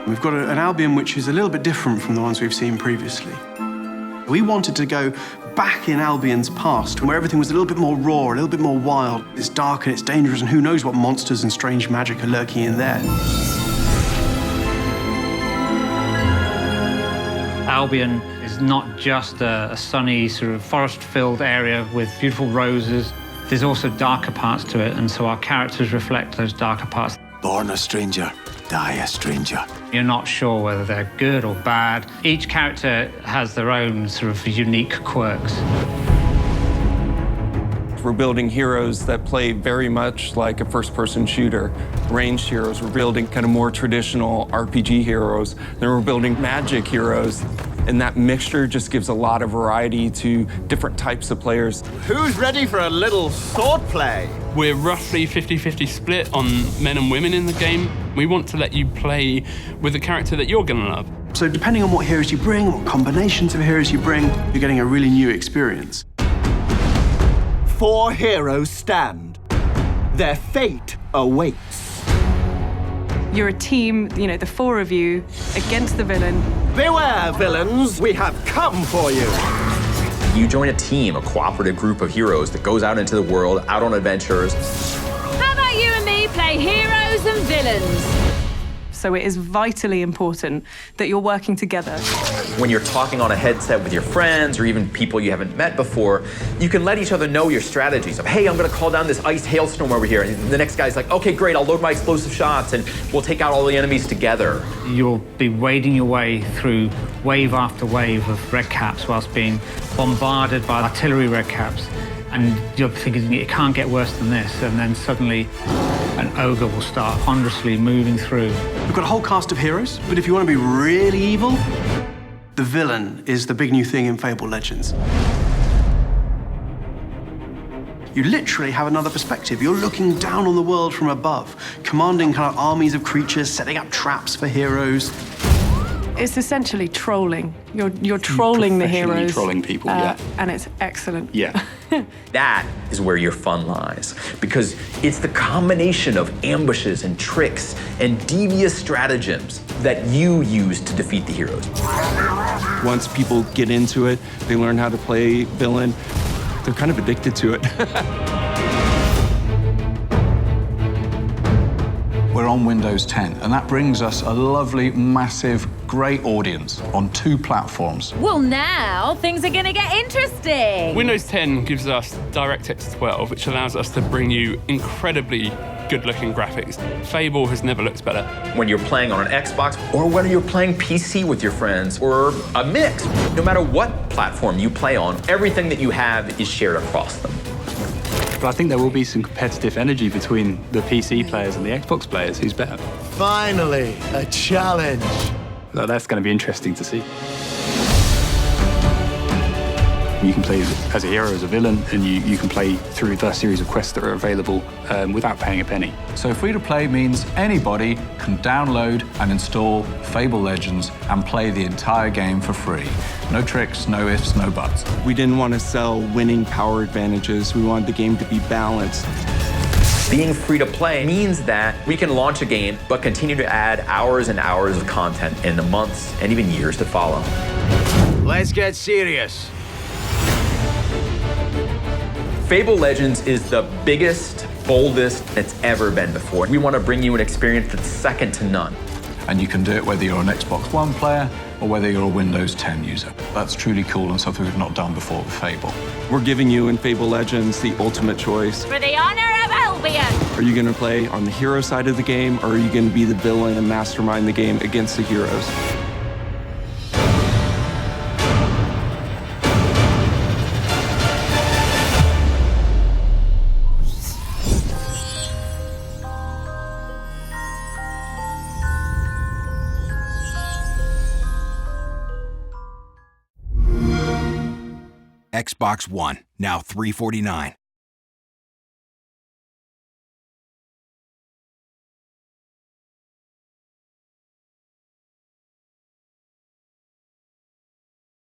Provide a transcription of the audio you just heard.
We've got an Albion which is a little bit different from the ones we've seen previously. We wanted to go back in Albion's past, where everything was a little bit more raw, a little bit more wild. It's dark and it's dangerous, and who knows what monsters and strange magic are lurking in there. Albion is not just a sunny, sort of forest-filled area with beautiful roses. There's also darker parts to it, and so our characters reflect those darker parts. Born a stranger, die a stranger. You're not sure whether they're good or bad. Each character has their own sort of unique quirks. We're building heroes that play very much like a first-person shooter. Ranged heroes, we're building kind of more traditional RPG heroes. Then we're building magic heroes. And that mixture just gives a lot of variety to different types of players. Who's ready for a little sword play? We're roughly 50-50 split on men and women in the game. We want to let you play with a character that you're gonna love. So depending on what heroes you bring, what combinations of heroes you bring, you're getting a really new experience. 4 heroes stand. Their fate awaits. You're a team, you know, the 4 of you against the villain. Beware, villains, we have come for you. You join a team, a cooperative group of heroes that goes out into the world, out on adventures. How about you and me play heroes and villains? So it is vitally important that you're working together. When you're talking on a headset with your friends or even people you haven't met before, you can let each other know your strategies of, hey, I'm gonna call down this ice hailstorm over here. And the next guy's like, okay, great, I'll load my explosive shots and we'll take out all the enemies together. You'll be wading your way through wave after wave of red caps whilst being bombarded by artillery red caps. And you're thinking, it can't get worse than this. And then suddenly an ogre will start ponderously moving through. We've got a whole cast of heroes, but if you want to be really evil, the villain is the big new thing in Fable Legends. You literally have another perspective. You're looking down on the world from above, commanding kind of armies of creatures, setting up traps for heroes. It's essentially trolling. You're trolling the heroes. Trolling people, yeah. And it's excellent. Yeah. That is where your fun lies, because it's the combination of ambushes and tricks and devious stratagems that you use to defeat the heroes. Once people get into it, they learn how to play villain, they're kind of addicted to it. We're on Windows 10, and that brings us a lovely, massive, great audience on 2 platforms. Well, now things are gonna get interesting. Windows 10 gives us DirectX 12, which allows us to bring you incredibly good-looking graphics. Fable has never looked better. When you're playing on an Xbox, or whether you're playing PC with your friends, or a mix, no matter what platform you play on, everything that you have is shared across them. But I think there will be some competitive energy between the PC players and the Xbox players. Who's better? Finally, a challenge. So that's going to be interesting to see. You can play as a hero, as a villain, and you can play through the series of quests that are available without paying a penny. So free-to-play means anybody can download and install Fable Legends and play the entire game for free. No tricks, no ifs, no buts. We didn't want to sell winning power advantages. We wanted the game to be balanced. Being free to play means that we can launch a game, but continue to add hours and hours of content in the months and even years to follow. Let's get serious. Fable Legends is the biggest, boldest it's ever been before. We want to bring you an experience that's second to none. And you can do it whether you're an Xbox One player or whether you're a Windows 10 user. That's truly cool and something we've not done before with Fable. We're giving you in Fable Legends the ultimate choice. For the honor of Albion. Are you going to play on the hero side of the game, or are you going to be the villain and mastermind the game against the heroes? Xbox One, now $349.